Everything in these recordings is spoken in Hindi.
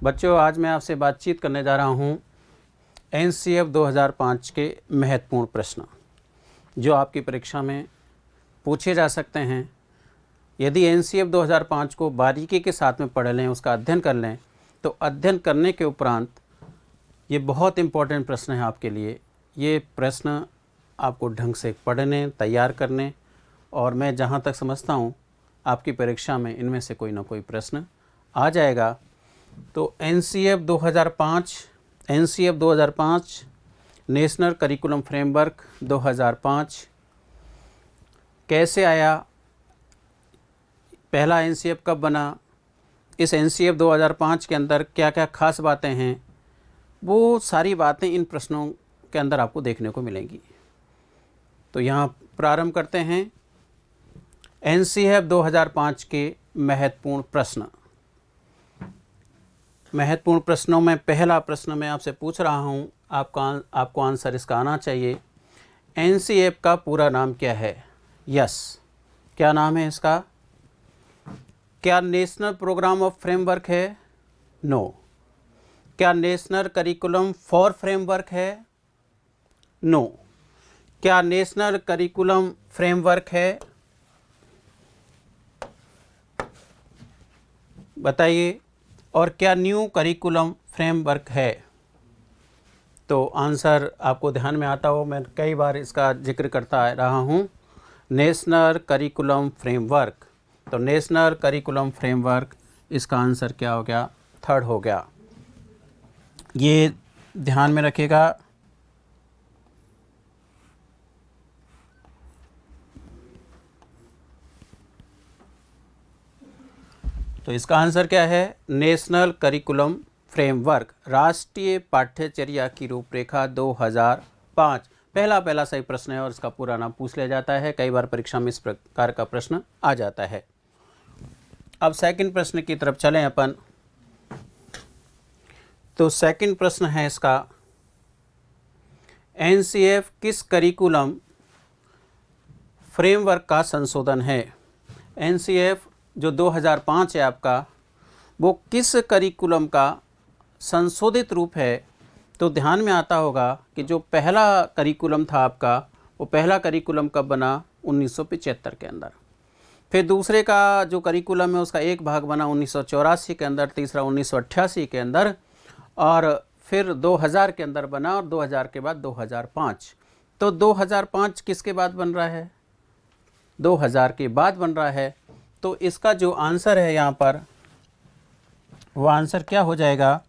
बच्चों, आज मैं आपसे बातचीत करने जा रहा हूँ एनसीएफ 2005 के महत्वपूर्ण प्रश्न जो आपकी परीक्षा में पूछे जा सकते हैं। यदि एनसीएफ 2005 को बारीकी के साथ में पढ़ लें, उसका अध्ययन कर लें, तो अध्ययन करने के उपरांत ये बहुत इम्पोर्टेंट प्रश्न है आपके लिए। ये प्रश्न आपको ढंग से पढ़ने, तैयार करने और मैं जहाँ तक समझता हूँ आपकी परीक्षा में इनमें से कोई ना कोई प्रश्न आ जाएगा। तो एनसीएफ 2005 नेशनल करिकुलम फ्रेमवर्क 2005 कैसे आया, पहला एनसीएफ कब बना, इस एनसीएफ 2005 के अंदर क्या क्या खास बातें हैं, वो सारी बातें इन प्रश्नों के अंदर आपको देखने को मिलेंगी। तो यहाँ प्रारंभ करते हैं एनसीएफ 2005 के महत्वपूर्ण प्रश्न। महत्वपूर्ण प्रश्नों में पहला प्रश्न मैं आपसे पूछ रहा हूँ, आपको आंसर इसका आना चाहिए। एनसीएफ का पूरा नाम क्या है? यस, क्या नाम है इसका? क्या नेशनल प्रोग्राम ऑफ फ्रेमवर्क है? नो। क्या नेशनल करिकुलम फॉर फ्रेमवर्क है? नो। क्या नेशनल करिकुलम फ्रेमवर्क है? बताइए। और क्या न्यू करिकुलम फ्रेमवर्क है? तो आंसर आपको ध्यान में आता हो, मैं कई बार इसका जिक्र करता आ रहा हूँ, नेशनल करिकुलम फ्रेमवर्क। तो नेशनल करिकुलम फ्रेमवर्क, इसका आंसर क्या हो गया? थर्ड हो गया। ये ध्यान में रखिएगा। तो इसका आंसर क्या है? नेशनल करिकुलम फ्रेमवर्क, राष्ट्रीय पाठ्यचर्या की रूपरेखा 2005। पहला सही प्रश्न है और इसका पूरा नाम पूछ लिया जाता है। कई बार परीक्षा में इस प्रकार का प्रश्न आ जाता है। अब सेकंड प्रश्न की तरफ चलें अपन। तो सेकंड प्रश्न है इसका, एनसीएफ किस करिकुलम फ्रेमवर्क का संशोधन है? एनसीएफ जो 2005 है आपका, वो किस करिकुलम का संशोधित रूप है? तो ध्यान में आता होगा कि जो पहला करिकुलम था आपका, वो पहला करिकुलम कब बना? 1975 के अंदर। फिर दूसरे का जो करिकुलम है उसका एक भाग बना 1984 के अंदर, तीसरा 1988 के अंदर, और फिर 2000 के अंदर बना, और 2000 के बाद 2005। तो 2005 किसके बाद बन रहा है? 2000 के बाद बन रहा है। तो इसका जो आंसर है यहाँ पर, वो आंसर क्या हो जाएगा?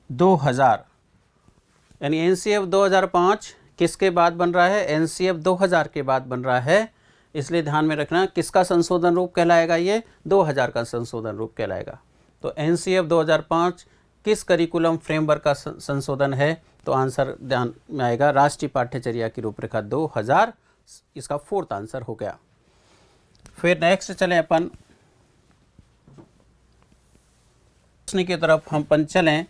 2000। यानी एनसीएफ 2005 किसके बाद बन रहा है? एनसीएफ 2000 के बाद बन रहा है। इसलिए ध्यान में रखना, किसका संशोधन रूप कहलाएगा? ये 2000 का संशोधन रूप कहलाएगा। तो एनसीएफ 2005 किस करिकुलम फ्रेमवर्क का संशोधन है? तो आंसर ध्यान में आएगा, राष्ट्रीय पाठ्यचर्या की रूपरेखा 2000। इसका फोर्थ आंसर हो गया। फिर नेक्स्ट चलें अपन प्रश्न की तरफ हम अपन चलें।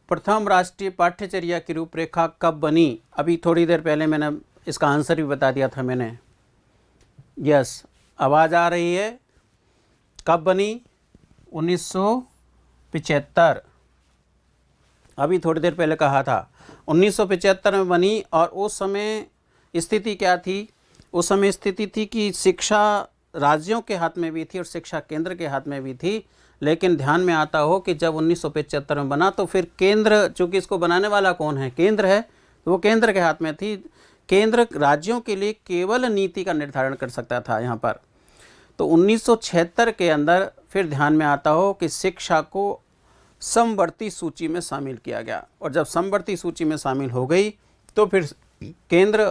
प्रथम राष्ट्रीय पाठ्यचर्या की रूपरेखा कब बनी? अभी थोड़ी देर पहले मैंने इसका आंसर भी बता दिया था मैंने। यस, आवाज़ आ रही है। कब बनी? 1975। अभी थोड़ी देर पहले कहा था 1975 में बनी। और उस समय स्थिति क्या थी? उस समय स्थिति थी कि शिक्षा राज्यों के हाथ में भी थी और शिक्षा केंद्र के हाथ में भी थी। लेकिन ध्यान में आता हो कि जब 1975 में बना, तो फिर केंद्र, चूँकि इसको बनाने वाला कौन है? केंद्र है, तो वो केंद्र के हाथ में थी। केंद्र राज्यों के लिए केवल नीति का निर्धारण कर सकता था यहाँ पर। तो 1976 के अंदर फिर ध्यान में आता हो कि शिक्षा को समवर्ती सूची में शामिल किया गया, और जब समवर्ती सूची में शामिल हो गई तो फिर केंद्र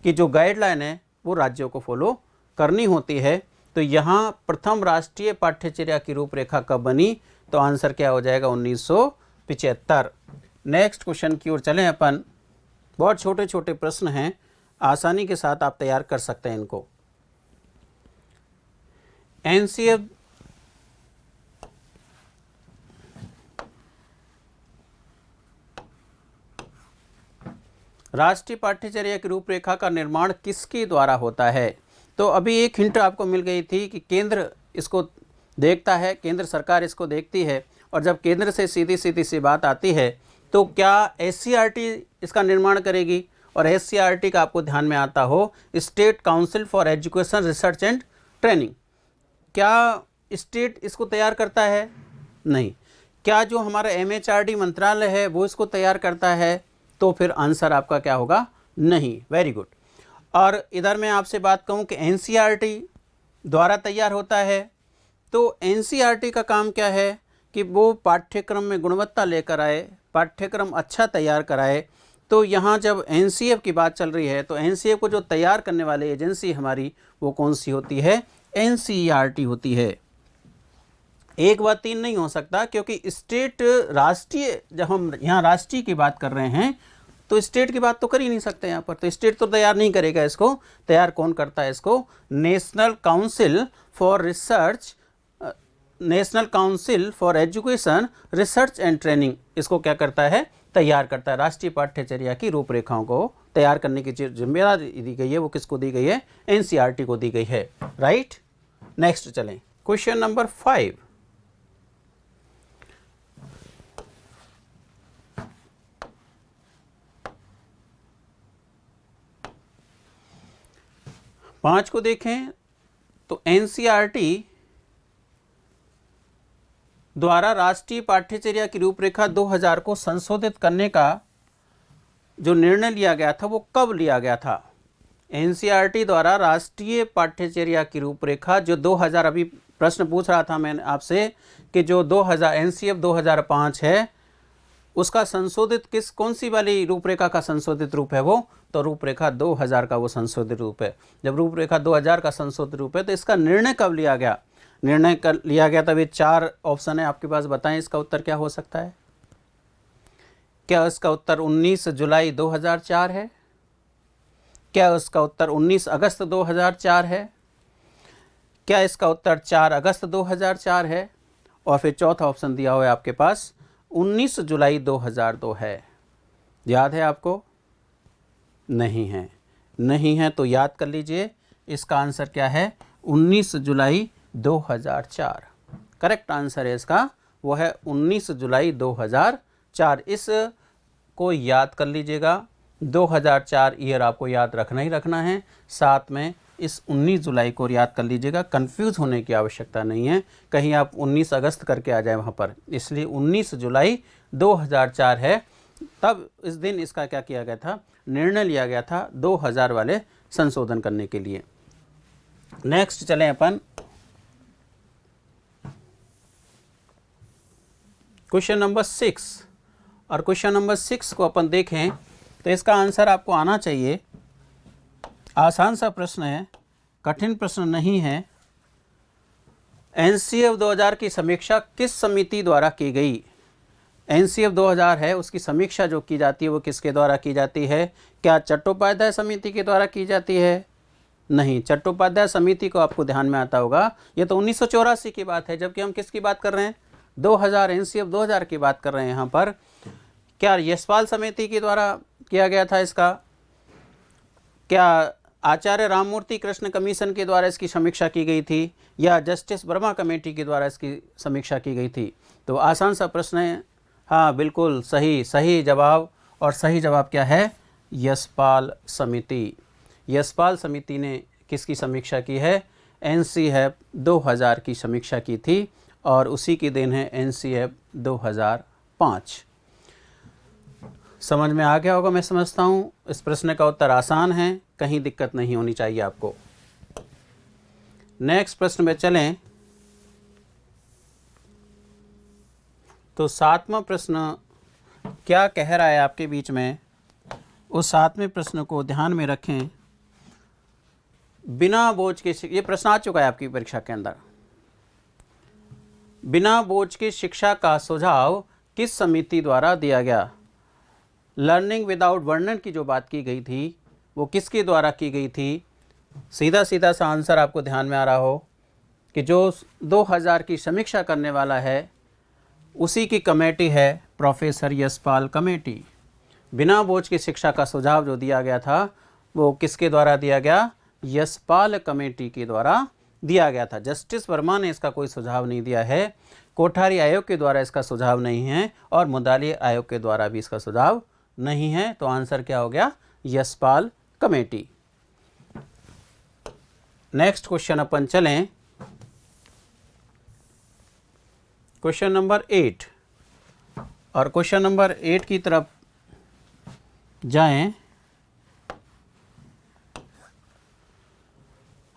की जो गाइडलाइन है वो राज्यों को फॉलो करनी होती है। तो यहाँ प्रथम राष्ट्रीय पाठ्यचर्या की रूपरेखा कब बनी? तो आंसर क्या हो जाएगा? 1975। नेक्स्ट क्वेश्चन की ओर चलें अपन। बहुत छोटे छोटे प्रश्न हैं, आसानी के साथ आप तैयार कर सकते हैं इनको। एनसीएफ राष्ट्रीय पाठ्यचर्या की रूपरेखा का निर्माण किसके द्वारा होता है? तो अभी एक हिंट आपको मिल गई थी कि केंद्र इसको देखता है, केंद्र सरकार इसको देखती है, और जब केंद्र से सीधी सीधी सी बात आती है तो क्या एससीईआरटी इसका निर्माण करेगी? और एससीईआरटी का आपको ध्यान में आता हो state council for education research and training, क्या स्टेट इसको तैयार करता है? नहीं। क्या जो हमारा एमएचआरडी मंत्रालय है वो इसको तैयार करता है? तो फिर आंसर आपका क्या होगा? नहीं। Very good. और इधर मैं आपसे बात कहूँ कि एनसीईआरटी द्वारा तैयार होता है, तो एनसीईआरटी का काम क्या है कि वो पाठ्यक्रम में गुणवत्ता लेकर आए, पाठ्यक्रम अच्छा तैयार कराए। तो यहाँ जब एनसीएफ की बात चल रही है तो एनसीएफ को जो तैयार करने वाली एजेंसी हमारी वो कौन सी होती है? एनसीईआरटी होती है। एक व तीन नहीं हो सकता, क्योंकि स्टेट राष्ट्रीय, जब हम यहाँ राष्ट्रीय की बात कर रहे हैं तो स्टेट की बात तो कर ही नहीं सकते यहाँ पर, तो स्टेट तो तैयार नहीं करेगा इसको। तैयार कौन करता है इसको? National council for research, national council for education research and training इसको क्या करता है? तैयार करता है। राष्ट्रीय पाठ्यचर्या की रूपरेखाओं को तैयार करने की जिम्मेदारी दी गई है वो किसको दी गई है? एनसीईआरटी को दी गई है। राइट। नेक्स्ट चलें, क्वेश्चन नंबर 5। पाँच को देखें तो एनसीईआरटी द्वारा राष्ट्रीय पाठ्यचर्या की रूपरेखा 2000 को संशोधित करने का जो निर्णय लिया गया था वो कब लिया गया था? एनसीईआरटी द्वारा राष्ट्रीय पाठ्यचर्या की रूपरेखा जो 2000, अभी प्रश्न पूछ रहा था मैंने आपसे कि जो 2000 एनसीएफ 2005 है उसका संशोधित कौन सी वाली रूपरेखा का संशोधित रूप है वो? तो रूपरेखा 2000 का वो संशोधित रूप है। जब रूपरेखा 2000 का संशोधित रूप है तो इसका निर्णय कब लिया गया? निर्णय कर लिया गया तभी 4 ऑप्शन है आपके पास, बताएं इसका उत्तर क्या हो सकता है? क्या इसका उत्तर 19 जुलाई 2004 है? क्या इसका उत्तर 19 अगस्त 2004 है? क्या इसका उत्तर 4 अगस्त 2004 है? और फिर चौथा ऑप्शन दिया हुआ है आपके पास 19 जुलाई 2002 है। याद है आपको? नहीं है। नहीं है तो याद कर लीजिए, इसका आंसर क्या है? 19 जुलाई 2004 करेक्ट आंसर है इसका, वो है 19 जुलाई 2004। इस को याद कर लीजिएगा, 2004 ईयर आपको याद रखना ही रखना है, साथ में इस 19 जुलाई को याद कर लीजिएगा। कंफ्यूज होने की आवश्यकता नहीं है, कहीं आप 19 अगस्त करके आ जाए वहाँ पर, इसलिए 19 जुलाई 2004 है। तब इस दिन इसका क्या किया गया था? निर्णय लिया गया था 2000 वाले संशोधन करने के लिए। नेक्स्ट चलें अपन क्वेश्चन नंबर 6, और क्वेश्चन नंबर 6 को अपन देखें तो इसका आंसर आपको आना चाहिए। आसान सा प्रश्न है, कठिन प्रश्न नहीं है। एनसीएफ 2000 की समीक्षा किस समिति द्वारा की गई? एनसीएफ 2000 है, उसकी समीक्षा जो की जाती है वो किसके द्वारा की जाती है? क्या चट्टोपाध्याय समिति के द्वारा की जाती है? नहीं, चट्टोपाध्याय समिति को आपको ध्यान में आता होगा, ये तो 1984 की बात है, जबकि हम किसकी बात कर रहे हैं? 2000, एनसीएफ 2000 की बात कर रहे हैं यहाँ पर। क्या यशपाल समिति के द्वारा किया गया था इसका? क्या आचार्य राममूर्ति कृष्ण कमीशन के द्वारा इसकी समीक्षा की गई थी, या जस्टिस वर्मा कमेटी के द्वारा इसकी समीक्षा की गई थी? तो आसान सा प्रश्न है। हाँ बिल्कुल सही जवाब, और सही जवाब क्या है? यशपाल समिति। यशपाल समिति ने किसकी समीक्षा की है? एनसीएफ 2000 की समीक्षा की थी, और उसी की देन है एनसीएफ 2005। समझ में आ गया होगा मैं समझता हूँ। इस प्रश्न का उत्तर आसान है, कहीं दिक्कत नहीं होनी चाहिए आपको। नेक्स्ट प्रश्न में चलें तो 7वां प्रश्न क्या कह रहा है आपके बीच में, उस 7वें प्रश्न को ध्यान में रखें। बिना बोझ के, ये प्रश्न आ चुका है आपकी परीक्षा के अंदर। बिना बोझ की शिक्षा का सुझाव किस समिति द्वारा दिया गया? लर्निंग विदाउट वर्णन की जो बात की गई थी वो किसके द्वारा की गई थी? सीधा सा आंसर आपको ध्यान में आ रहा हो कि जो 2000 की समीक्षा करने वाला है उसी की कमेटी है प्रोफेसर यशपाल कमेटी। बिना बोझ की शिक्षा का सुझाव जो दिया गया था वो किसके द्वारा दिया गया? यशपाल कमेटी के द्वारा दिया गया था। जस्टिस वर्मा ने इसका कोई सुझाव नहीं दिया है, कोठारी आयोग के द्वारा इसका सुझाव नहीं है और मुदालिए आयोग के द्वारा भी इसका सुझाव नहीं है। तो आंसर क्या हो गया? यशपाल कमेटी। नेक्स्ट क्वेश्चन अपन चलें, क्वेश्चन नंबर 8। और क्वेश्चन नंबर 8 की तरफ जाएं।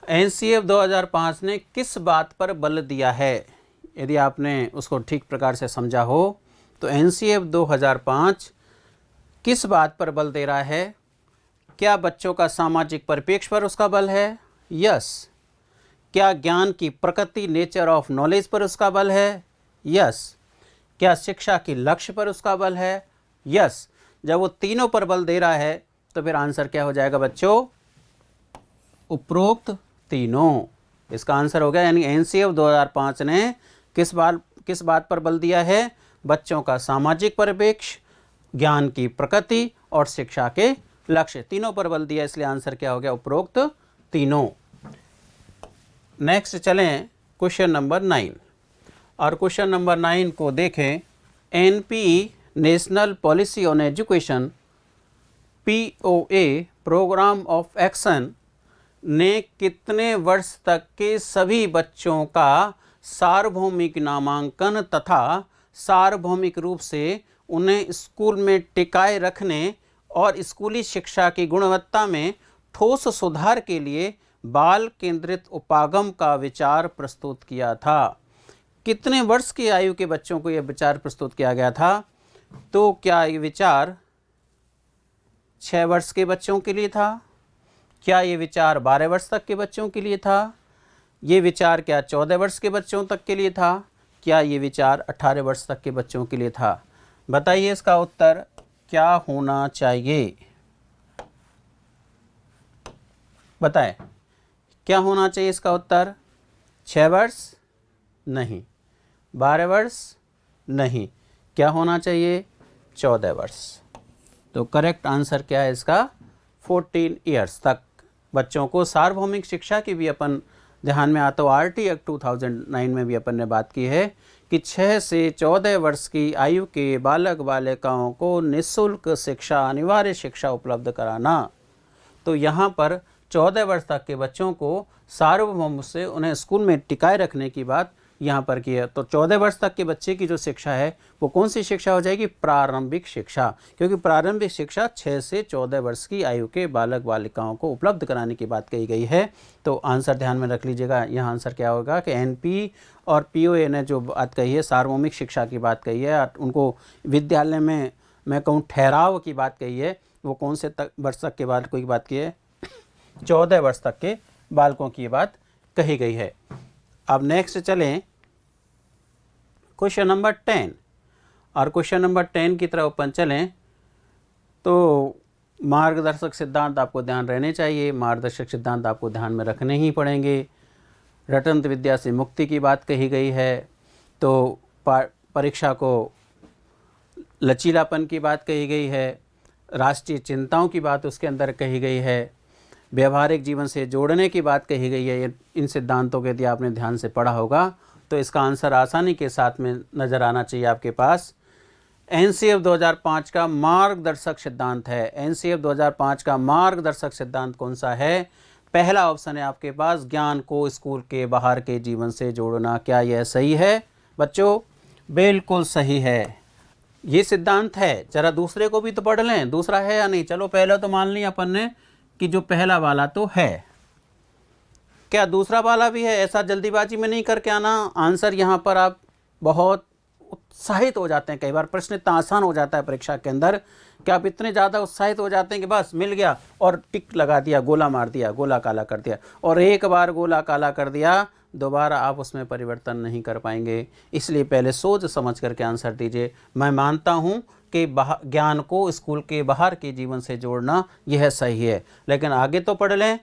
एनसीएफ 2005 ने किस बात पर बल दिया है? यदि आपने उसको ठीक प्रकार से समझा हो तो एनसीएफ 2005 किस बात पर बल दे रहा है? क्या बच्चों का सामाजिक परिप्रेक्ष्य पर उसका बल है? यस। क्या ज्ञान की प्रकृति, नेचर ऑफ नॉलेज पर उसका बल है? यस। क्या शिक्षा की लक्ष्य पर उसका बल है? यस। जब वो तीनों पर बल दे रहा है तो फिर आंसर क्या हो जाएगा बच्चों? उपरोक्त तीनों। इसका आंसर हो गया, यानी एनसीएफ 2005 ने किस बात पर बल दिया है? बच्चों का सामाजिक परिप्रेक्ष्य, ज्ञान की प्रकृति और शिक्षा के लक्ष्य, तीनों पर बल दिया, इसलिए आंसर क्या हो गया? उपरोक्त तीनों। नेक्स्ट चलें क्वेश्चन नंबर 9। और क्वेश्चन नंबर 9 को देखें। NPE national policy on education, POA programme of action ने कितने वर्ष तक के सभी बच्चों का सार्वभौमिक नामांकन तथा सार्वभौमिक रूप से उन्हें स्कूल में टिकाए रखने और स्कूली शिक्षा की गुणवत्ता में ठोस सुधार के लिए बाल केंद्रित उपागम का विचार प्रस्तुत किया था? कितने वर्ष की आयु के बच्चों को यह विचार प्रस्तुत किया गया था? तो क्या ये विचार 6 वर्ष के बच्चों के लिए था? क्या ये विचार 12 वर्ष तक के बच्चों के लिए था? ये विचार क्या 14 वर्ष के बच्चों तक के लिए था? क्या ये विचार 18 वर्ष तक के बच्चों के लिए था? बताइए इसका उत्तर क्या होना चाहिए? बताएं, क्या होना चाहिए इसका उत्तर? 6 वर्ष? नहीं। 12 वर्ष? नहीं। क्या होना चाहिए? 14 वर्ष। तो करेक्ट आंसर क्या है इसका? 14 ईयर्स तक बच्चों को सार्वभौमिक शिक्षा की भी अपन ध्यान में आता हो। आरटी एक्ट 2009 में भी अपन ने बात की है कि 6 से 14 वर्ष की आयु के बालक बालिकाओं को निःशुल्क शिक्षा, अनिवार्य शिक्षा उपलब्ध कराना। तो यहाँ पर 14 वर्ष तक के बच्चों को सार्वभौम से उन्हें स्कूल में टिकाए रखने की बात यहाँ पर की है। तो 14 वर्ष तक के बच्चे की जो शिक्षा है वो कौन सी शिक्षा हो जाएगी? प्रारंभिक शिक्षा, क्योंकि प्रारंभिक शिक्षा 6 से 14 वर्ष की आयु के बालक बालिकाओं को उपलब्ध कराने की बात कही गई है। तो आंसर ध्यान में रख लीजिएगा, यहाँ आंसर क्या होगा कि एनपी और पीओए ने जो बात कही है, सार्वभौमिक शिक्षा की बात कही है, उनको विद्यालय में मैं कहूँ ठहराव की बात कही है, वो कौन से वर्ष तक के बालकों की बात की है? 14 वर्ष तक के बालकों की बात कही गई है। अब नेक्स्ट चलें क्वेश्चन नंबर 10। और क्वेश्चन नंबर 10 की तरफ अपन चलें तो मार्गदर्शक सिद्धांत आपको ध्यान रहने चाहिए। मार्गदर्शक सिद्धांत आपको ध्यान में रखने ही पड़ेंगे। रटंत विद्या से मुक्ति की बात कही गई है, तो परीक्षा को लचीलापन की बात कही गई है, राष्ट्रीय चिंताओं की बात उसके अंदर कही गई है, व्यवहारिक जीवन से जोड़ने की बात कही गई है। इन सिद्धांतों को यदि आपने ध्यान से पढ़ा होगा तो इसका आंसर आसानी के साथ में नज़र आना चाहिए आपके पास। एनसीएफ 2005 का मार्गदर्शक सिद्धांत है। एनसीएफ 2005 का मार्गदर्शक सिद्धांत कौन सा है? पहला ऑप्शन है आपके पास, ज्ञान को स्कूल के बाहर के जीवन से जोड़ना। क्या यह सही है बच्चों? बिल्कुल सही है, ये सिद्धांत है। जरा दूसरे को भी तो पढ़ लें, दूसरा है या नहीं। चलो पहला तो मान लिया अपन ने कि जो पहला वाला तो है, क्या दूसरा वाला भी है? ऐसा जल्दीबाजी में नहीं करके आना। आंसर यहाँ पर आप बहुत उत्साहित हो जाते हैं, कई बार प्रश्न इतना आसान हो जाता है परीक्षा के अंदर कि आप इतने ज़्यादा उत्साहित हो जाते हैं कि बस मिल गया और टिक लगा दिया, गोला मार दिया, गोला काला कर दिया। और एक बार गोला काला कर दिया, दोबारा आप उसमें परिवर्तन नहीं कर पाएंगे। इसलिए पहले सोच समझ करके आंसर दीजिए। मैं मानता हूँ कि ज्ञान को स्कूल के बाहर के जीवन से जोड़ना यह सही है, लेकिन आगे तो पढ़ लें।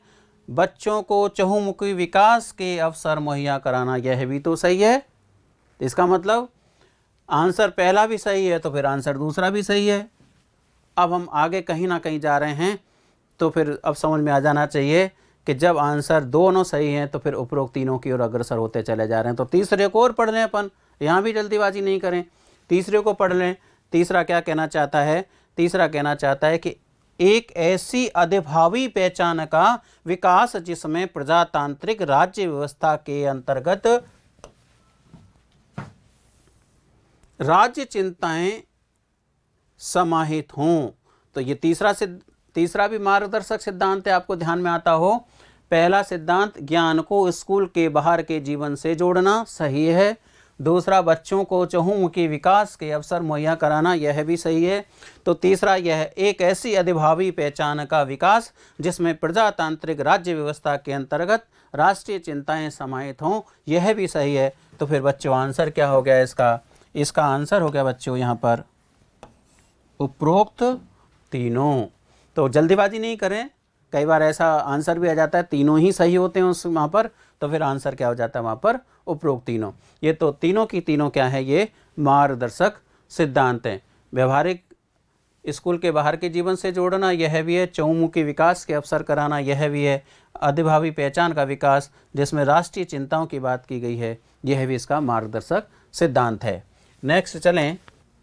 बच्चों को चहुमुखी विकास के अवसर मुहैया कराना, यह भी तो सही है। इसका मतलब आंसर पहला भी सही है तो फिर आंसर दूसरा भी सही है। अब हम आगे कहीं ना कहीं जा रहे हैं, तो फिर अब समझ में आ जाना चाहिए कि जब आंसर दोनों सही हैं तो फिर उपरोक्त तीनों की ओर अग्रसर होते चले जा रहे हैं। तो तीसरे को और पढ़ लें अपन, यहाँ भी जल्दीबाजी नहीं करें, तीसरे को पढ़ लें। तीसरा क्या कहना चाहता है? तीसरा कहना चाहता है कि एक ऐसी अधिभावी पहचान का विकास जिसमें प्रजातांत्रिक राज्य व्यवस्था के अंतर्गत राज्य चिंताएं समाहित हों। तो ये तीसरा भी मार्गदर्शक सिद्धांत है, आपको ध्यान में आता हो। पहला सिद्धांत, ज्ञान को स्कूल के बाहर के जीवन से जोड़ना, सही है। दूसरा, बच्चों को चहुमुखी विकास के अवसर मुहैया कराना, यह भी सही है। तो तीसरा, यह एक ऐसी अधिभावी पहचान का विकास जिसमें प्रजातांत्रिक राज्य व्यवस्था के अंतर्गत राष्ट्रीय चिंताएं समाहित हों, यह भी सही है। तो फिर बच्चों आंसर क्या हो गया इसका? इसका आंसर हो गया बच्चों यहाँ पर उपरोक्त तीनों। तो जल्दीबाजी नहीं करें, कई बार ऐसा आंसर भी आ जाता है तीनों ही सही होते हैं उस वहाँ पर, तो फिर आंसर क्या हो जाता है वहाँ पर? उपरोक्त तीनों। ये तो तीनों की तीनों क्या है? ये मार्गदर्शक सिद्धांत हैं। व्यवहारिक स्कूल के बाहर के जीवन से जोड़ना, यह भी है। चहुमुखी विकास के अवसर कराना, यह भी है। अधिभावी पहचान का विकास जिसमें राष्ट्रीय चिंताओं की बात की गई है, यह भी इसका मार्गदर्शक सिद्धांत है। नेक्स्ट चलें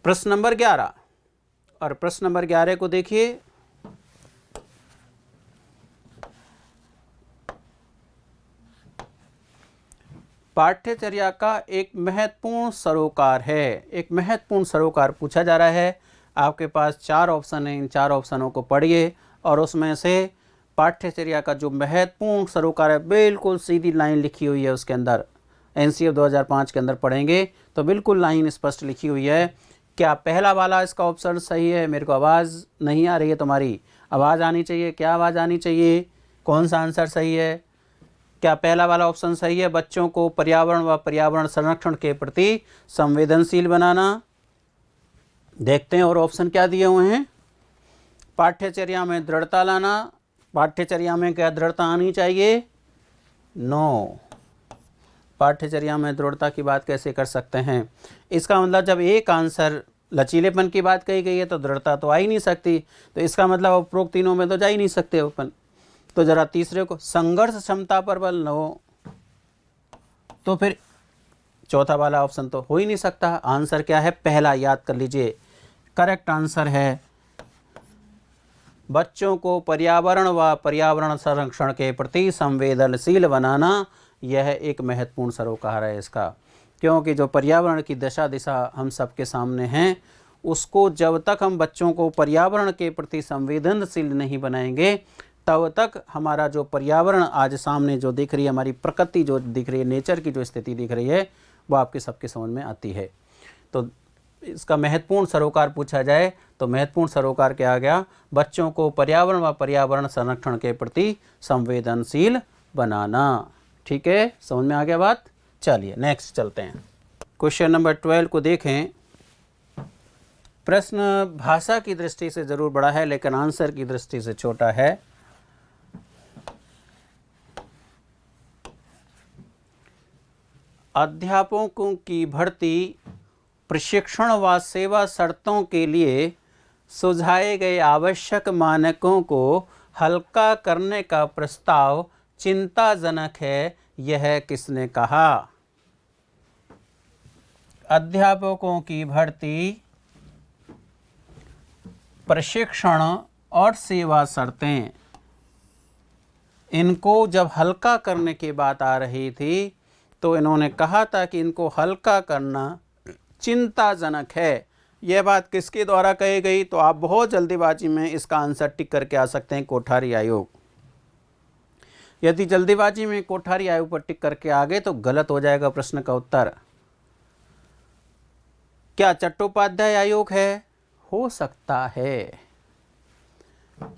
प्रश्न नंबर 11, और प्रश्न नंबर 11 को देखिए। पाठ्यचर्या का एक महत्वपूर्ण सरोकार है। एक महत्वपूर्ण सरोकार पूछा जा रहा है। आपके पास 4 ऑप्शन हैं, इन 4 ऑप्शनों को पढ़िए और उसमें से पाठ्यचर्या का जो महत्वपूर्ण सरोकार है, बिल्कुल सीधी लाइन लिखी हुई है उसके अंदर। एनसीएफ 2005 के अंदर पढ़ेंगे तो बिल्कुल लाइन स्पष्ट लिखी हुई है। क्या पहला वाला इसका ऑप्शन सही है? मेरे को आवाज़ नहीं आ रही है, तुम्हारी आवाज़ आनी चाहिए। क्या आवाज़ आनी चाहिए? कौन सा आंसर सही है? क्या पहला वाला ऑप्शन सही है? बच्चों को पर्यावरण व पर्यावरण संरक्षण के प्रति संवेदनशील बनाना। देखते हैं और ऑप्शन क्या दिए हुए हैं। पाठ्यचर्या में दृढ़ता लाना। पाठ्यचर्या में क्या दृढ़ता आनी चाहिए? नो। पाठ्यचर्या में दृढ़ता की बात कैसे कर सकते हैं? इसका मतलब जब एक आंसर लचीलेपन की बात कही गई है तो दृढ़ता तो आ ही नहीं सकती, तो इसका मतलब उपरोक्त तीनों में तो जा ही नहीं सकते अपन। तो जरा तीसरे को, संघर्ष क्षमता पर बल न हो, तो फिर चौथा वाला ऑप्शन तो हो ही नहीं सकता। आंसर क्या है? पहला, याद कर लीजिए। करेक्ट आंसर है बच्चों को पर्यावरण व पर्यावरण संरक्षण के प्रति संवेदनशील बनाना, यह एक महत्वपूर्ण सरोकार है इसका। क्योंकि जो पर्यावरण की दशा दिशा हम सबके सामने हैं, उसको जब तक हम बच्चों को पर्यावरण के प्रति संवेदनशील नहीं बनाएंगे, तब तक हमारा जो पर्यावरण आज सामने जो दिख रही है, हमारी प्रकृति जो दिख रही है, नेचर की जो स्थिति दिख रही है, वो आपके सबके समझ में आती है। तो इसका महत्वपूर्ण सरोकार पूछा जाए तो महत्वपूर्ण सरोकार क्या आ गया? बच्चों को पर्यावरण व पर्यावरण संरक्षण के प्रति संवेदनशील बनाना। ठीक है, समझ में आ गया बात? चलिए नेक्स्ट चलते हैं। क्वेश्चन नंबर 12 को देखें। प्रश्न भाषा की दृष्टि से जरूर बड़ा है लेकिन आंसर की दृष्टि से छोटा है। अध्यापकों की भर्ती, प्रशिक्षण व सेवा शर्तों के लिए सुझाए गए आवश्यक मानकों को हल्का करने का प्रस्ताव चिंताजनक है, यह किसने कहा? अध्यापकों की भर्ती, प्रशिक्षण और सेवा शर्तें, इनको जब हल्का करने की बात आ रही थी तो इन्होंने कहा था कि इनको हल्का करना चिंताजनक है। यह बात किसके द्वारा कही गई? तो आप बहुत जल्दीबाजी में इसका आंसर टिक करके आ सकते हैं, कोठारी आयोग। यदि जल्दीबाजी में कोठारी आयोग पर टिक करके आ गए तो गलत हो जाएगा प्रश्न का उत्तर। क्या चट्टोपाध्याय आयोग है? हो सकता है।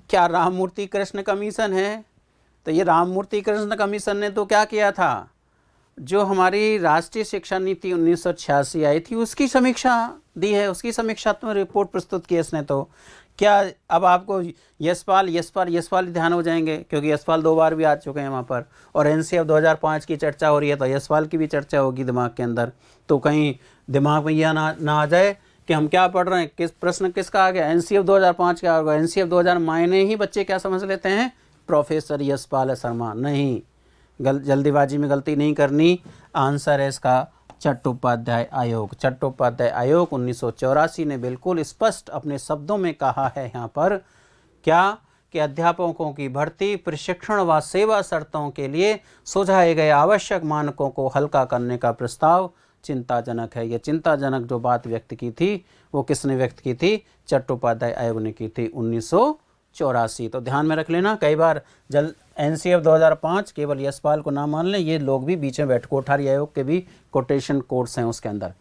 क्या राममूर्ति कृष्ण कमीशन है? तो ये राममूर्ति कृष्ण कमीशन ने तो क्या किया था? जो हमारी राष्ट्रीय शिक्षा नीति 1986 आई थी उसकी समीक्षा दी है, उसकी समीक्षात्मक रिपोर्ट प्रस्तुत की है इसने। तो क्या अब आपको यशपाल ध्यान हो जाएंगे क्योंकि यशपाल 2 बार भी आ चुके हैं वहाँ पर, और एनसीएफ 2005 की चर्चा हो रही है तो यशपाल की भी चर्चा होगी दिमाग के अंदर। तो कहीं दिमाग में यह ना आ जाए कि हम क्या पढ़ रहे हैं, किस प्रश्न किसका आ गया, एनसीएफ 2005 का होगा। एनसीएफ 2000 मायने ही बच्चे क्या समझ लेते हैं, प्रोफेसर यशपाल शर्मा। नहीं, जल्दीबाजी में गलती नहीं करनी। आंसर है इसका चट्टोपाध्याय आयोग। चट्टोपाध्याय आयोग 1984 ने बिल्कुल स्पष्ट अपने शब्दों में कहा है यहाँ पर क्या, कि अध्यापकों की भर्ती, प्रशिक्षण व सेवा शर्तों के लिए सुझाए गए आवश्यक मानकों को हल्का करने का प्रस्ताव चिंताजनक है। यह चिंताजनक जो बात व्यक्त की थी वो किसने व्यक्त की थी, चट्टोपाध्याय आयोग ने की थी 1984। तो ध्यान में रख लेना, कई बार एनसीएफ 2005 केवल यशपाल को ना मान लें, ये लोग भी बीच में बैठ, कोठारी आयोग के भी कोटेशन कोड्स हैं उसके अंदर,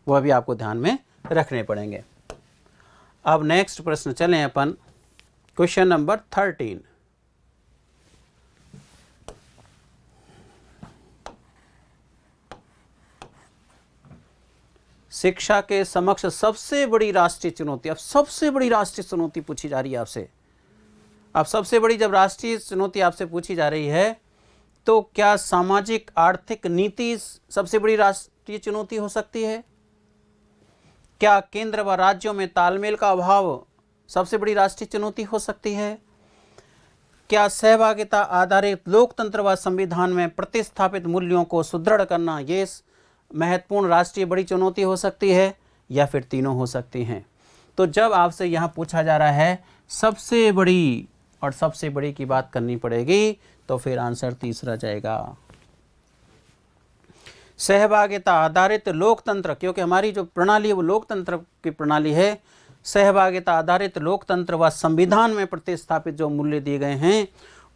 वह भी आपको ध्यान में रखने पड़ेंगे। अब नेक्स्ट प्रश्न चलें अपन, क्वेश्चन नंबर 13। शिक्षा के समक्ष सबसे बड़ी राष्ट्रीय चुनौती, अब सबसे बड़ी राष्ट्रीय चुनौती पूछी जा रही है आपसे। अब सबसे बड़ी जब राष्ट्रीय चुनौती आपसे पूछी जा रही है तो क्या सामाजिक आर्थिक नीति सबसे बड़ी राष्ट्रीय चुनौती हो सकती है? क्या केंद्र व राज्यों में तालमेल का अभाव सबसे बड़ी राष्ट्रीय चुनौती हो सकती है? क्या सहभागिता आधारित लोकतंत्र व संविधान में प्रतिस्थापित मूल्यों को सुदृढ़ करना ये महत्वपूर्ण राष्ट्रीय बड़ी चुनौती हो सकती है, या फिर तीनों हो सकती हैं? तो जब आपसे यहाँ पूछा जा रहा है सबसे बड़ी और सबसे बड़ी की बात करनी पड़ेगी, तो फिर आंसर तीसरा जाएगा, सहभागिता आधारित लोकतंत्र। क्योंकि हमारी जो प्रणाली है वो लोकतंत्र की प्रणाली है। सहभागिता आधारित लोकतंत्र व संविधान में प्रतिस्थापित जो मूल्य दिए गए हैं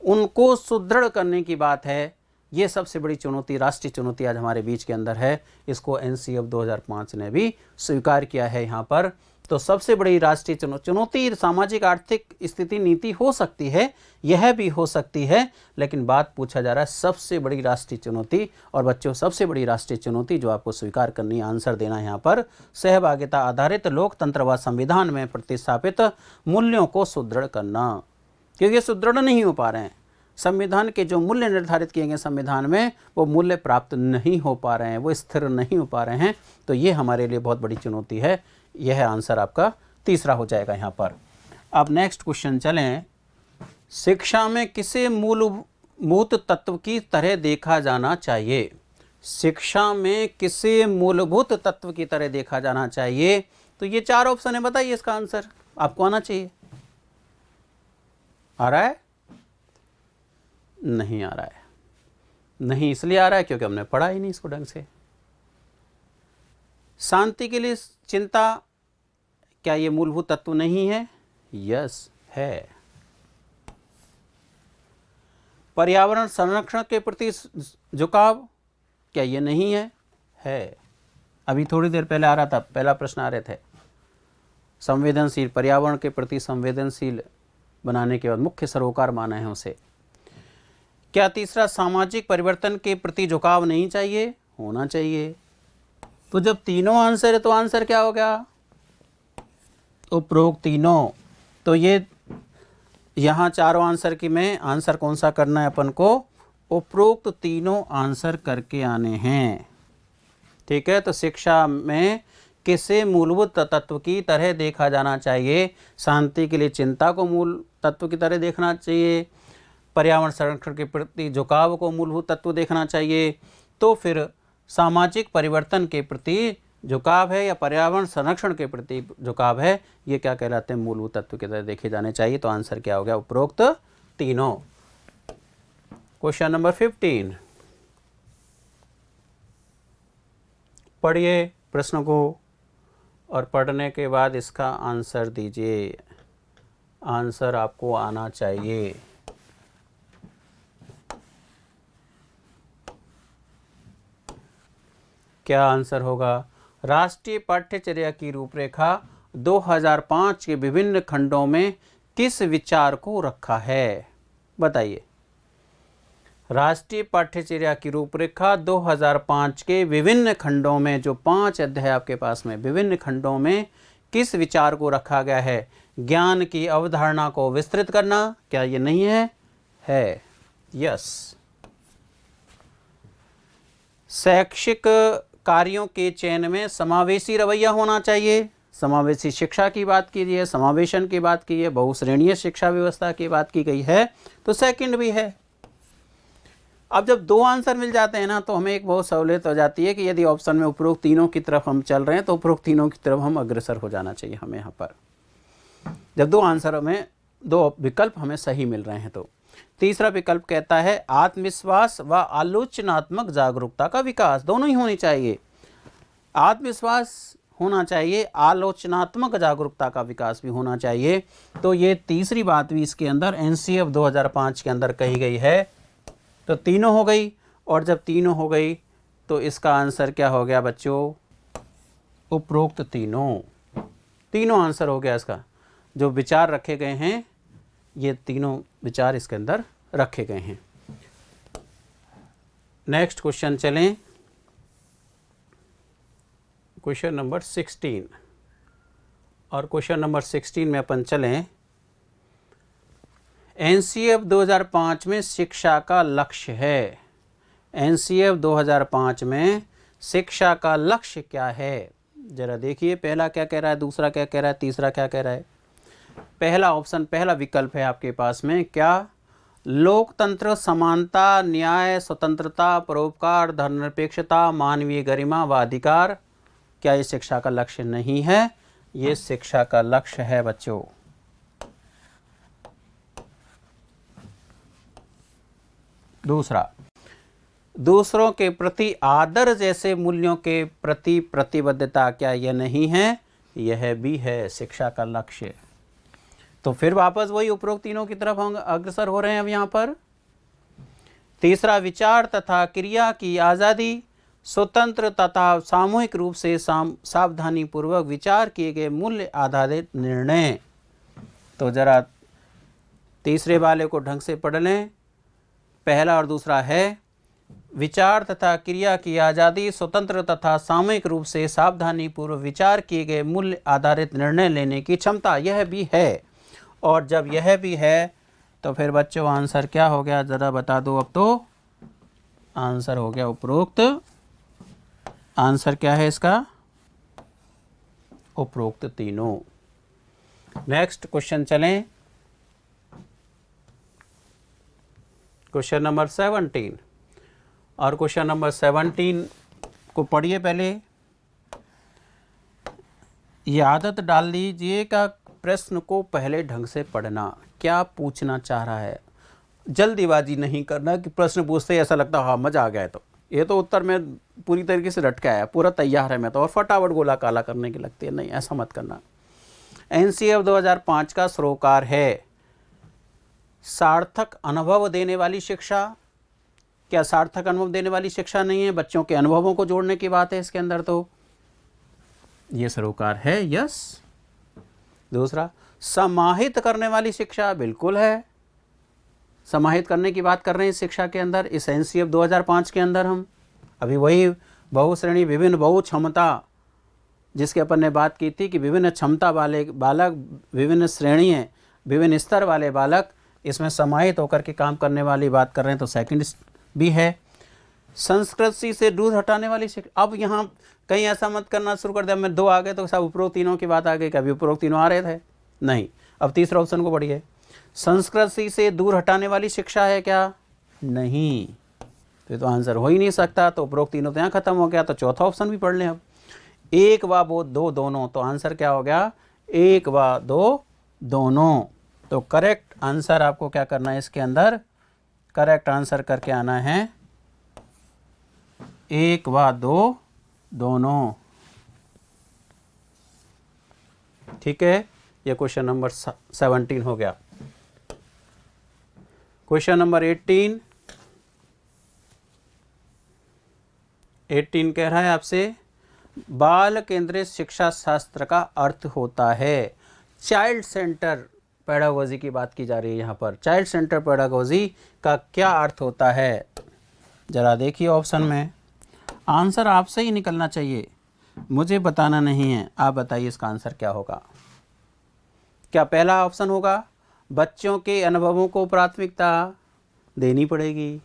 उनको सुदृढ़ करने की बात है। ये सबसे बड़ी चुनौती, राष्ट्रीय चुनौती आज हमारे बीच के अंदर है। इसको एनसीएफ 2005 ने भी स्वीकार किया है यहाँ पर। तो सबसे बड़ी राष्ट्रीय चुनौती सामाजिक आर्थिक स्थिति नीति हो सकती है, यह भी हो सकती है, लेकिन बात पूछा जा रहा है सबसे बड़ी राष्ट्रीय चुनौती। और बच्चों, सबसे बड़ी राष्ट्रीय चुनौती जो आपको स्वीकार करनी है, आंसर देना है यहाँ पर, सहभागिता आधारित लोकतंत्र व संविधान में प्रतिस्थापित मूल्यों को सुदृढ़ करना। क्योंकि सुदृढ़ नहीं हो पा रहे हैं, संविधान के जो मूल्य निर्धारित किए गए संविधान में वो मूल्य प्राप्त नहीं हो पा रहे हैं, वो स्थिर नहीं हो पा रहे हैं। तो ये हमारे लिए बहुत बड़ी चुनौती है। यह आंसर आपका तीसरा हो जाएगा यहाँ पर। अब नेक्स्ट क्वेश्चन चलें, शिक्षा में किसे मूलभूत तत्व की तरह देखा जाना चाहिए? शिक्षा में किसे मूलभूत तत्व की तरह देखा जाना चाहिए? तो ये 4 ऑप्शन है, बताइए इसका आंसर आपको आना चाहिए। आ रहा है? नहीं आ रहा है। नहीं इसलिए आ रहा है क्योंकि हमने पढ़ा ही नहीं इसको ढंग से। शांति के लिए चिंता, क्या ये मूलभूत तत्व नहीं है? यस है। पर्यावरण संरक्षण के प्रति झुकाव, क्या ये नहीं है? है। अभी थोड़ी देर पहले आ रहा था, पहला प्रश्न आ रहे थे, संवेदनशील, पर्यावरण के प्रति संवेदनशील बनाने के बाद मुख्य सरोकार माना है उसे। क्या तीसरा, सामाजिक परिवर्तन के प्रति झुकाव नहीं चाहिए? होना चाहिए। तो जब तीनों आंसर है तो आंसर क्या हो गया? उपरोक्त तीनों। तो ये यहाँ चारों आंसर की में आंसर कौन सा करना है अपन को? उपरोक्त तीनों आंसर करके आने हैं। ठीक है, तो शिक्षा में किसे मूलभूत तत्व की तरह देखा जाना चाहिए? शांति के लिए चिंता को मूल तत्व की तरह देखना चाहिए, पर्यावरण संरक्षण के प्रति झुकाव को मूलभूत तत्व देखना चाहिए, तो फिर सामाजिक परिवर्तन के प्रति झुकाव है या पर्यावरण संरक्षण के प्रति झुकाव है, ये क्या कहलाते हैं? मूलभूत तत्व की तरह देखे जाने चाहिए। तो आंसर क्या हो गया? उपरोक्त तीनों। क्वेश्चन नंबर 15, पढ़िए प्रश्न को और पढ़ने के बाद इसका आंसर दीजिए। आंसर आपको आना चाहिए। क्या आंसर होगा? राष्ट्रीय पाठ्यचर्या की रूपरेखा 2005 के विभिन्न खंडों में किस विचार को रखा है? बताइए। राष्ट्रीय पाठ्यचर्या की रूपरेखा 2005 के विभिन्न खंडों में, जो 5 अध्याय आपके पास में, विभिन्न खंडों में किस विचार को रखा गया है? ज्ञान की अवधारणा को विस्तृत करना, क्या ये नहीं है? है। यस। शैक्षिक कार्यों के चयन में समावेशी रवैया होना चाहिए, समावेशी शिक्षा की बात कीजिए, समावेशन की बात की है, बहुश्रेणीय शिक्षा व्यवस्था की बात की गई है, तो सेकंड भी है। अब जब दो आंसर मिल जाते हैं ना, तो हमें एक बहुत सहूलियत हो जाती है कि यदि ऑप्शन में उपरोक्त तीनों की तरफ हम चल रहे हैं तो उपरोक्त तीनों की तरफ हम अग्रसर हो जाना चाहिए हमें यहाँ पर, जब दो आंसर हमें, दो विकल्प हमें सही मिल रहे हैं। तो तीसरा विकल्प कहता है आत्मविश्वास व आलोचनात्मक जागरूकता का विकास, दोनों ही होनी चाहिए। आत्मविश्वास होना चाहिए, आलोचनात्मक जागरूकता का विकास भी होना चाहिए। तो ये तीसरी बात भी इसके अंदर एनसीएफ 2005 के अंदर कही गई है। तो तीनों हो गई, और जब तीनों हो गई तो इसका आंसर क्या हो गया बच्चों? उपरोक्त तीनों आंसर हो गया इसका। जो विचार रखे गए हैं, ये तीनों विचार इसके अंदर रखे गए हैं। नेक्स्ट क्वेश्चन चलें, क्वेश्चन नंबर 16। और क्वेश्चन नंबर 16 में अपन चलें, एनसीएफ 2005 में शिक्षा का लक्ष्य है। एनसीएफ 2005 में शिक्षा का लक्ष्य क्या है? जरा देखिए, पहला क्या कह रहा है, दूसरा क्या कह रहा है, तीसरा क्या कह रहा है। पहला ऑप्शन, पहला विकल्प है आपके पास में क्या? लोकतंत्र, समानता, न्याय, स्वतंत्रता, परोपकार, धर्मनिरपेक्षता, मानवीय गरिमा व अधिकार। क्या ये शिक्षा का लक्ष्य नहीं है? ये शिक्षा का लक्ष्य है बच्चों। दूसरा, दूसरों के प्रति आदर जैसे मूल्यों के प्रति प्रतिबद्धता, क्या यह नहीं है? यह भी है शिक्षा का लक्ष्य। तो फिर वापस वही उपरोक्त तीनों की तरफ हम अग्रसर हो रहे हैं अब यहाँ पर। तीसरा, विचार तथा क्रिया की आज़ादी, स्वतंत्र तथा सामूहिक रूप से सावधानी पूर्वक विचार किए गए मूल्य आधारित निर्णय। तो जरा तीसरे वाले को ढंग से पढ़ लें। पहला और दूसरा है विचार तथा क्रिया की आज़ादी, स्वतंत्र तथा सामूहिक रूप से सावधानी पूर्वक विचार किए गए मूल्य आधारित निर्णय लेने की क्षमता, यह भी है। और जब यह भी है तो फिर बच्चों आंसर क्या हो गया, ज़रा बता दो। अब तो आंसर हो गया उपरोक्त। आंसर क्या है इसका? उपरोक्त तीनों। नेक्स्ट क्वेश्चन चलें, क्वेश्चन नंबर 17। और क्वेश्चन नंबर 17 को पढ़िए पहले। ये आदत डाल लीजिए का प्रश्न को पहले ढंग से पढ़ना। क्या पूछना चाह रहा है? जल्दीबाजी नहीं करना कि प्रश्न पूछते ही ऐसा लगता हाँ मज़ा आ गया। तो ये तो उत्तर में पूरी तरीके से रट के आया, पूरा तैयार है मैं तो, और फटाफट गोला काला करने की लगती है। नहीं, ऐसा मत करना। एनसीएफ 2005 का सरोकार है सार्थक अनुभव देने वाली शिक्षा। क्या सार्थक अनुभव देने वाली शिक्षा नहीं है? बच्चों के अनुभवों को जोड़ने की बात है इसके अंदर, तो ये सरोकार है, यस। दूसरा, समाहित करने वाली शिक्षा, बिल्कुल है। समाहित करने की बात कर रहे हैं शिक्षा के अंदर, इस एनसीएफ 2005 के अंदर। हम अभी वही बहुश्रेणी विभिन्न बहु क्षमता जिसके अपन ने बात की थी कि विभिन्न क्षमता वाले बालक, विभिन्न श्रेणी, विभिन्न स्तर वाले बालक इसमें समाहित होकर के काम करने वाली बात कर रहे हैं, तो सेकंड भी है। संस्कृति से दूर हटाने वाली शिक्षा। अब यहाँ कहीं ऐसा मत करना शुरू कर दिया मैं दो आ गए तो सब उपरोक्त तीनों की बात आ गई, कभी उपरोक्त तीनों आ रहे थे नहीं। अब तीसरा ऑप्शन को पढ़िए। संस्कृति से दूर हटाने वाली शिक्षा है क्या? नहीं, तो आंसर हो ही नहीं सकता। तो उपरोक्त तीनों तो यहाँ खत्म हो गया। तो चौथा ऑप्शन भी पढ़ लें अब। एक व दो दोनों, तो आंसर क्या हो गया? एक व दो दोनों। तो करेक्ट आंसर आपको क्या करना है इसके अंदर? करेक्ट आंसर करके आना है एक व दो दोनों। ठीक है, ये क्वेश्चन नंबर 17 हो गया। क्वेश्चन नंबर 18 कह रहा है आपसे, बाल केंद्रित शिक्षा शास्त्र का अर्थ होता है। चाइल्ड सेंटर पेडागोजी की बात की जा रही है यहाँ पर। चाइल्ड सेंटर पेडागोजी का क्या अर्थ होता है? जरा देखिए ऑप्शन में। आंसर आपसे ही निकलना चाहिए, मुझे बताना नहीं है। आप बताइए इसका आंसर क्या होगा। क्या पहला ऑप्शन होगा बच्चों के अनुभवों को प्राथमिकता देनी पड़ेगी?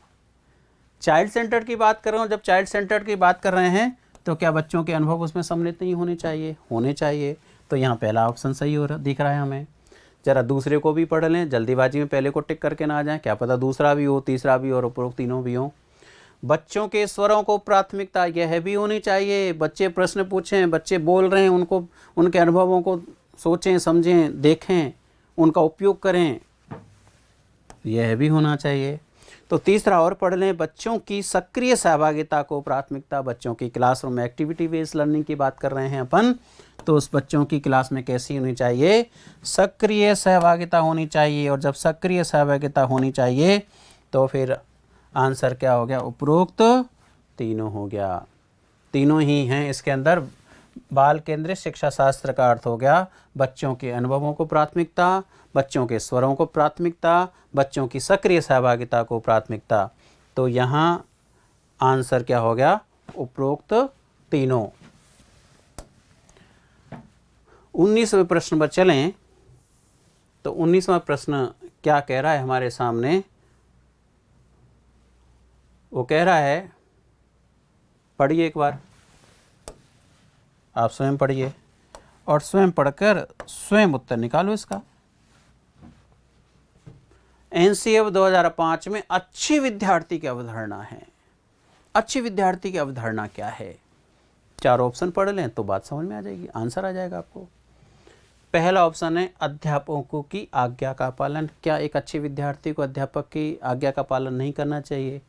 चाइल्ड सेंटर की बात कर रहा हूँ, जब चाइल्ड सेंटर की बात कर रहे हैं तो क्या बच्चों के अनुभव उसमें सम्मिलित नहीं होने चाहिए? होने चाहिए। तो यहाँ पहला ऑप्शन सही हो रहा दिख रहा है हमें। ज़रा दूसरे को भी पढ़ लें, जल्दीबाजी में पहले को टिक करके ना आ जाए, क्या पता दूसरा भी हो, तीसरा भी और उपरोक्त तीनों भी हो। बच्चों के स्वरों को प्राथमिकता यह भी होनी चाहिए। बच्चे प्रश्न पूछें, बच्चे बोल रहे हैं, उनको उनके अनुभवों को सोचें, समझें, देखें, उनका उपयोग करें, यह भी होना चाहिए। तो तीसरा और पढ़ लें, बच्चों की सक्रिय सहभागिता को प्राथमिकता। बच्चों की क्लासरूम एक्टिविटी बेस्ड लर्निंग की बात कर रहे हैं अपन, तो उस बच्चों की क्लास में कैसी होनी चाहिए, सक्रिय सहभागिता होनी चाहिए। और जब सक्रिय सहभागिता होनी चाहिए तो फिर आंसर क्या हो गया, उपरोक्त तीनों हो गया। तीनों ही हैं इसके अंदर। बाल केंद्रित शिक्षा शास्त्र का अर्थ हो गया बच्चों के अनुभवों को प्राथमिकता, बच्चों के स्वरों को प्राथमिकता, बच्चों की सक्रिय सहभागिता को प्राथमिकता। तो यहाँ आंसर क्या हो गया, उपरोक्त तीनों। 19वें प्रश्न पर चलें तो 19वां प्रश्न क्या कह रहा है हमारे सामने, वो कह रहा है, पढ़िए एक बार, आप स्वयं पढ़िए और स्वयं पढ़कर स्वयं उत्तर निकालो इसका। एनसीएफ 2005 में अच्छी विद्यार्थी की अवधारणा है। अच्छी विद्यार्थी की अवधारणा क्या है, 4 ऑप्शन पढ़ लें तो बात समझ में आ जाएगी, आंसर आ जाएगा आपको। पहला ऑप्शन है अध्यापकों की आज्ञा का पालन। क्या एक अच्छे विद्यार्थी को अध्यापक की आज्ञा का पालन नहीं करना चाहिए,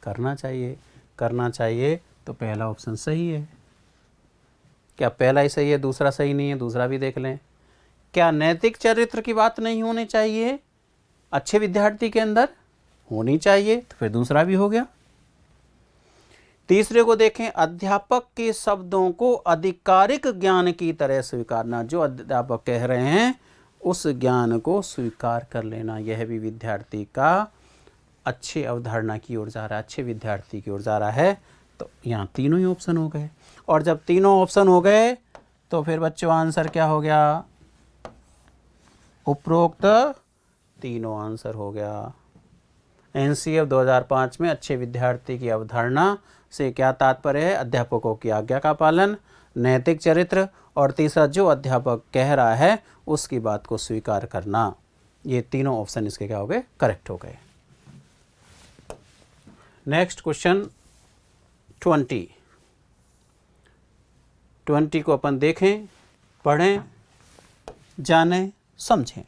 करना चाहिए, करना चाहिए। तो पहला ऑप्शन सही है। क्या पहला ही सही है, दूसरा सही नहीं है, दूसरा भी देख लें। क्या नैतिक चरित्र की बात नहीं होनी चाहिए अच्छे विद्यार्थी के अंदर, होनी चाहिए, तो फिर दूसरा भी हो गया। तीसरे को देखें, अध्यापक के शब्दों को आधिकारिक ज्ञान की तरह स्वीकारना। जो अध्यापक कह रहे हैं उस ज्ञान को स्वीकार कर लेना, यह भी विद्यार्थी का अच्छे अवधारणा की ओर जा रहा है, अच्छे विद्यार्थी की ओर जा रहा है। तो यहाँ तीनों ही ऑप्शन हो गए। और जब तीनों ऑप्शन हो गए तो फिर बच्चों आंसर क्या हो गया, उपरोक्त तीनों आंसर हो गया। एनसीएफ 2005 में अच्छे विद्यार्थी की अवधारणा से क्या तात्पर्य है, अध्यापकों की आज्ञा का पालन, नैतिक चरित्र, और तीसरा जो अध्यापक कह रहा है उसकी बात को स्वीकार करना। ये तीनों ऑप्शन इसके क्या हो गए, करेक्ट हो गए। नेक्स्ट क्वेश्चन 20 को अपन देखें, पढ़ें, जानें, समझें।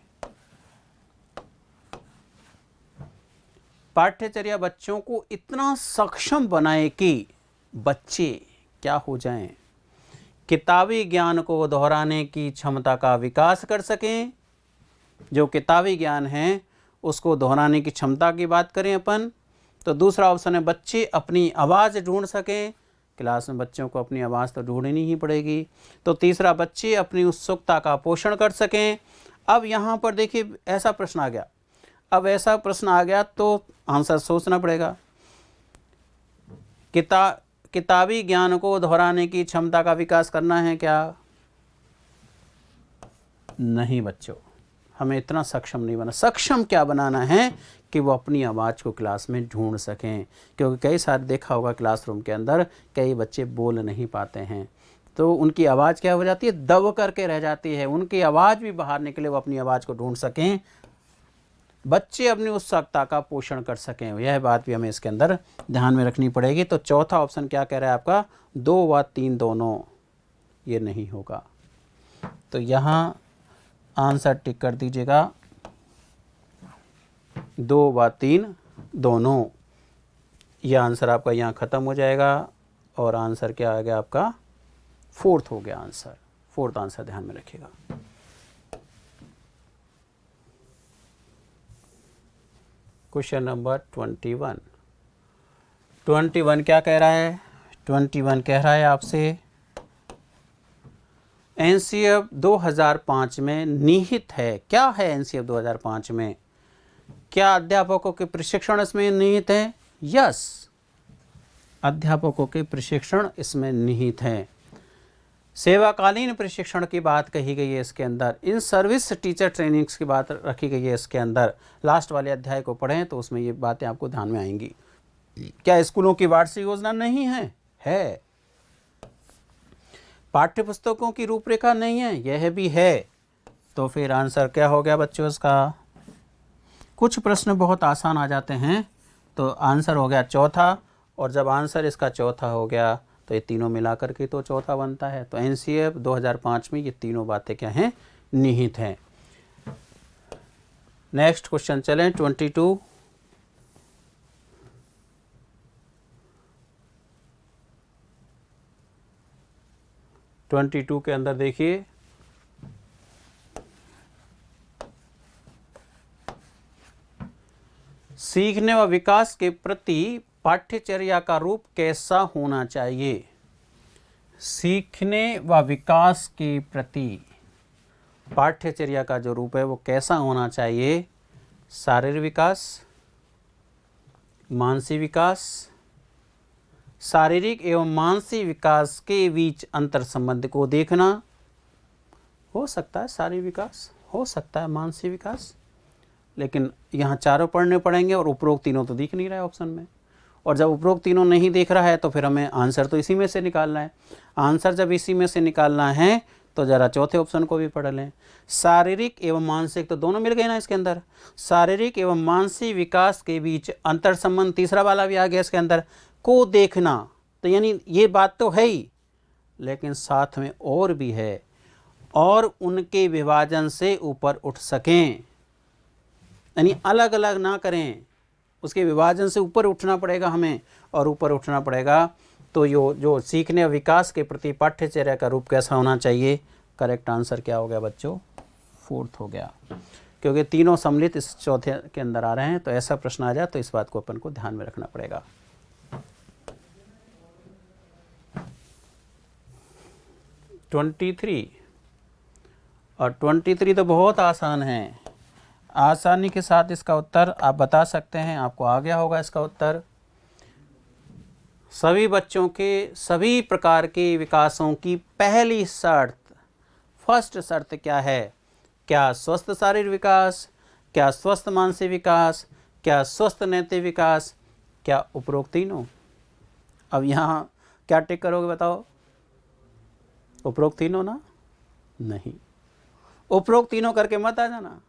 पाठ्यचर्या बच्चों को इतना सक्षम बनाए कि बच्चे क्या हो जाएं, किताबी ज्ञान को दोहराने की क्षमता का विकास कर सकें। जो किताबी ज्ञान है उसको दोहराने की क्षमता की बात करें अपन, तो दूसरा ऑप्शन है बच्चे अपनी आवाज़ ढूंढ सकें। क्लास में बच्चों को अपनी आवाज़ तो ढूंढनी ही पड़ेगी। तो तीसरा, बच्चे अपनी उत्सुकता का पोषण कर सकें। अब यहाँ पर देखिए ऐसा प्रश्न आ गया, अब ऐसा प्रश्न आ गया तो आंसर सोचना पड़ेगा। किताबी ज्ञान को दोहराने की क्षमता का विकास करना है क्या, नहीं बच्चों, हमें इतना सक्षम नहीं बना। सक्षम क्या बनाना है कि वो अपनी आवाज़ को क्लास में ढूंढ सकें, क्योंकि कई सारे देखा होगा क्लासरूम के अंदर कई बच्चे बोल नहीं पाते हैं, तो उनकी आवाज़ क्या हो जाती है, दब करके रह जाती है। उनकी आवाज़ भी बाहर निकले, वो अपनी आवाज़ को ढूंढ सकें, बच्चे अपनी उत्सुकता का पोषण कर सकें, यह बात भी हमें इसके अंदर ध्यान में रखनी पड़ेगी। तो चौथा ऑप्शन क्या कह रहा है आपका, 2 व 3 दोनों, ये नहीं होगा। तो यहाँ आंसर टिक कर दीजिएगा, 2 व 3 दोनों, यह आंसर आपका यहाँ ख़त्म हो जाएगा। और आंसर क्या आ गया आपका, 4th हो गया आंसर। 4th आंसर ध्यान में रखिएगा। क्वेश्चन नंबर 21 क्या कह रहा है, 21 कह रहा है आपसे, एनसीएफ 2005 में निहित है। क्या है एनसीएफ 2005 में, क्या अध्यापकों के प्रशिक्षण इसमें निहित है, यस, अध्यापकों के प्रशिक्षण इसमें निहित हैं। सेवाकालीन प्रशिक्षण की बात कही गई है इसके अंदर, इन सर्विस टीचर ट्रेनिंग्स की बात रखी गई है इसके अंदर। लास्ट वाले अध्याय को पढ़ें तो उसमें ये बातें आपको ध्यान में आएंगी। क्या स्कूलों की वार्षिक योजना नहीं है, है। पाठ्य पुस्तकों की रूपरेखा नहीं है, यह भी है। तो फिर आंसर क्या हो गया बच्चों इसका? कुछ प्रश्न बहुत आसान आ जाते हैं, तो आंसर हो गया चौथा। और जब आंसर इसका चौथा हो गया तो ये तीनों मिलाकर के तो चौथा बनता है। तो एनसीएफ 2005 में ये तीनों बातें क्या हैं? निहित हैं। नेक्स्ट क्वेश्चन चलें 22। के अंदर देखिए, सीखने व विकास के प्रति पाठ्यचर्या का रूप कैसा होना चाहिए? सीखने व विकास के प्रति पाठ्यचर्या का जो रूप है वो कैसा होना चाहिए? शारीरिक विकास, मानसिक विकास, शारीरिक एवं मानसिक विकास के बीच अंतर संबंध को देखना। हो सकता है शारीरिक विकास, हो सकता है मानसिक विकास, लेकिन यहाँ चारों पढ़ने पड़ेंगे और उपरोक्त तीनों तो दिख नहीं रहा है ऑप्शन में। और जब उपरोक्त तीनों नहीं दिख रहा है तो फिर हमें आंसर तो इसी में से निकालना है। आंसर जब इसी में से निकालना है तो ज़रा चौथे ऑप्शन को भी पढ़ लें। शारीरिक एवं मानसिक, तो दोनों मिल गए ना इसके अंदर। शारीरिक एवं मानसिक विकास के बीच अंतर संबंध तीसरा वाला भी आ गया इसके अंदर, को देखना। तो यानी ये बात तो है ही, लेकिन साथ में और भी है, और उनके विभाजन से ऊपर उठ सकें, यानी अलग अलग ना करें, उसके विभाजन से ऊपर उठना पड़ेगा हमें, और ऊपर उठना पड़ेगा। तो जो सीखने और विकास के प्रति पाठ्यचर्या का रूप कैसा होना चाहिए? करेक्ट आंसर क्या हो गया बच्चों? 4th हो गया, क्योंकि तीनों सम्मिलित इस चौथे के अंदर आ रहे हैं। तो ऐसा प्रश्न आ जाए तो इस बात को अपन को ध्यान में रखना पड़ेगा। और 23 तो बहुत आसान है। आसानी के साथ इसका उत्तर आप बता सकते हैं, आपको आ गया होगा इसका उत्तर। सभी बच्चों के सभी प्रकार के विकासों की पहली शर्त, फर्स्ट शर्त क्या है? क्या स्वस्थ शारीरिक विकास, क्या स्वस्थ मानसिक विकास, क्या स्वस्थ नैतिक विकास, क्या उपरोक्त तीनों? अब यहाँ क्या टिक करोगे बताओ? उपरोक्त तीनों ना? नहीं, उपरोक्त तीनों करके मत आ जाना,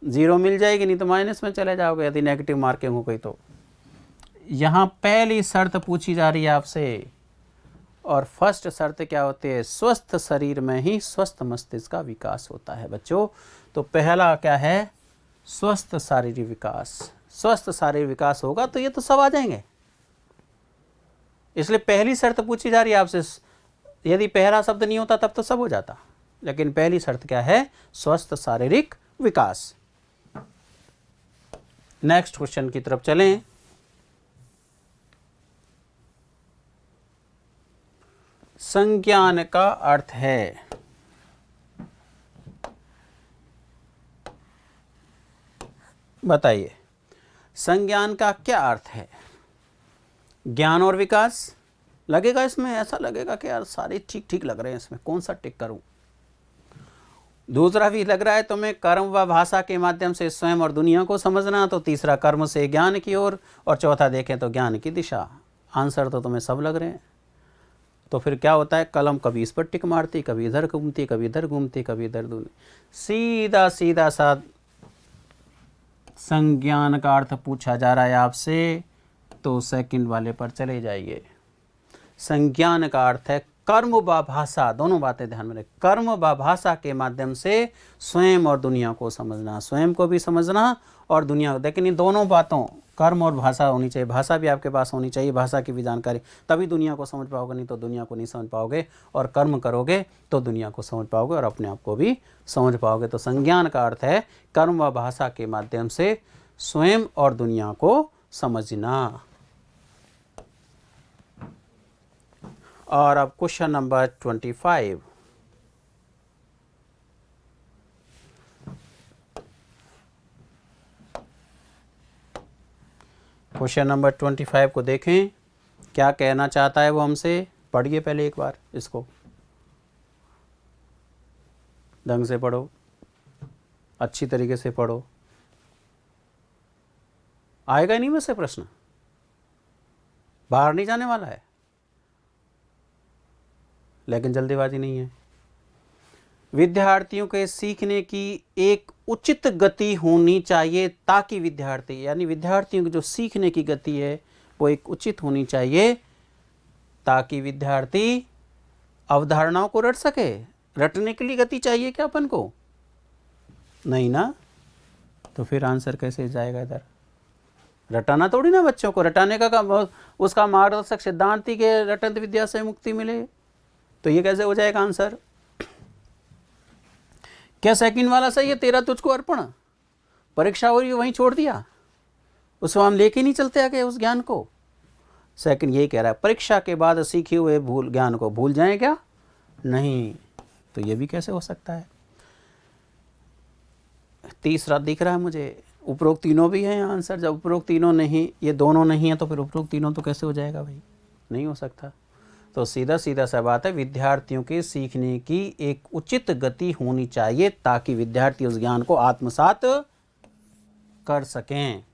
0 मिल जाएगी, नहीं तो माइनस में चले जाओगे यदि नेगेटिव मार्किंग हो गई तो। यहाँ पहली शर्त पूछी जा रही है आपसे, और फर्स्ट शर्त क्या होती है? स्वस्थ शरीर में ही स्वस्थ मस्तिष्क का विकास होता है बच्चों। तो पहला क्या है? स्वस्थ शारीरिक विकास। स्वस्थ शारीरिक विकास होगा तो ये तो सब आ जाएंगे, इसलिए पहली शर्त पूछी जा रही है आपसे। यदि पहला शब्द नहीं होता तब तो सब हो जाता, लेकिन पहली शर्त क्या है? स्वस्थ शारीरिक विकास। नेक्स्ट क्वेश्चन की तरफ चलें। संज्ञान का अर्थ है, बताइए संज्ञान का क्या अर्थ है? ज्ञान और विकास लगेगा इसमें, ऐसा लगेगा कि यार सारे ठीक ठीक लग रहे हैं, इसमें कौन सा टिक करूं? दूसरा भी लग रहा है तुम्हें कर्म व भाषा के माध्यम से स्वयं और दुनिया को समझना, तो तीसरा कर्म से ज्ञान की ओर, और चौथा देखें तो ज्ञान की दिशा। आंसर तो तुम्हें सब लग रहे हैं। तो फिर क्या होता है? कलम कभी इस पर टिक मारती, कभी इधर घूमती, कभी इधर घूमती, कभी इधर घूमती, सीधा सीधा सा संज्ञान का अर्थ पूछा जा रहा है आपसे, तो सेकंड वाले पर चले जाइए। संज्ञान का अर्थ है कर्म व भाषा, दोनों बातें ध्यान में रखें। कर्म व भाषा के माध्यम से स्वयं और दुनिया को समझना, स्वयं को भी समझना और दुनिया को। लेकिन इन दोनों बातों, कर्म और भाषा होनी चाहिए। भाषा भी आपके पास होनी चाहिए, भाषा की भी जानकारी, तभी दुनिया को समझ पाओगे, नहीं तो दुनिया को नहीं समझ पाओगे। और कर्म करोगे तो दुनिया को समझ पाओगे और अपने आप को भी समझ पाओगे। तो संज्ञान का अर्थ है कर्म व भाषा के माध्यम से स्वयं और दुनिया को समझना। और अब क्वेश्चन नंबर 25। क्वेश्चन नंबर 25 को देखें, क्या कहना चाहता है वो हमसे। पढ़िए पहले एक बार इसको, ढंग से पढ़ो, अच्छी तरीके से पढ़ो। आएगा नहीं वैसे प्रश्न, बाहर नहीं जाने वाला है। लेकिन जल्दीबाजी नहीं है। विद्यार्थियों के सीखने की एक उचित गति होनी चाहिए ताकि विद्यार्थी, यानी विद्यार्थियों की जो सीखने की गति है वो एक उचित होनी चाहिए ताकि विद्यार्थी अवधारणाओं को रट सके। रटने के लिए गति चाहिए क्या अपन को? नहीं ना, तो फिर आंसर कैसे जाएगा इधर? रटाना थोड़ी ना बच्चों को, रटाने का काम, उसका मार्गदर्शक सिद्धांत ही के रटंत विद्या से मुक्ति मिले, तो ये कैसे हो जाएगा आंसर? क्या सेकंड वाला सही है, तेरा तुझको अर्पण, परीक्षा हो रही वहीं छोड़ दिया, उसको हम लेके नहीं चलते आगे उस ज्ञान को। सेकंड यही कह रहा है, परीक्षा के बाद सीखे हुए ज्ञान को भूल जाएं क्या? नहीं, तो ये भी कैसे हो सकता है? तीसरा दिख रहा है मुझे, उपरोक्त तीनों भी हैं आंसर। जब उपरोक्त तीनों नहीं, ये दोनों नहीं है, तो फिर उपरोक्त तीनों तो कैसे हो जाएगा भाई? नहीं हो सकता। तो सीधा सीधा सा बात है, विद्यार्थियों के सीखने की एक उचित गति होनी चाहिए ताकि विद्यार्थी उस ज्ञान को आत्मसात कर सकें।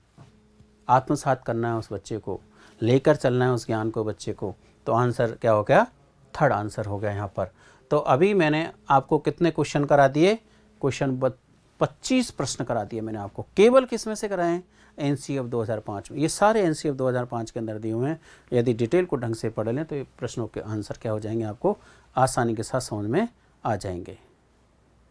आत्मसात करना है उस बच्चे को, लेकर चलना है उस ज्ञान को बच्चे को। तो आंसर क्या हो गया? थर्ड आंसर हो गया यहाँ पर। तो अभी मैंने आपको कितने क्वेश्चन करा दिए? क्वेश्चन 25 प्रश्न करा दिए मैंने आपको। केवल किस में से कराएं? एनसीईआरटी 2005 में। ये सारे एनसीईआरटी 2005 के अंदर दिए हुए हैं। यदि डिटेल को ढंग से पढ़ लें तो ये प्रश्नों के आंसर क्या हो जाएंगे, आपको आसानी के साथ समझ में आ जाएंगे।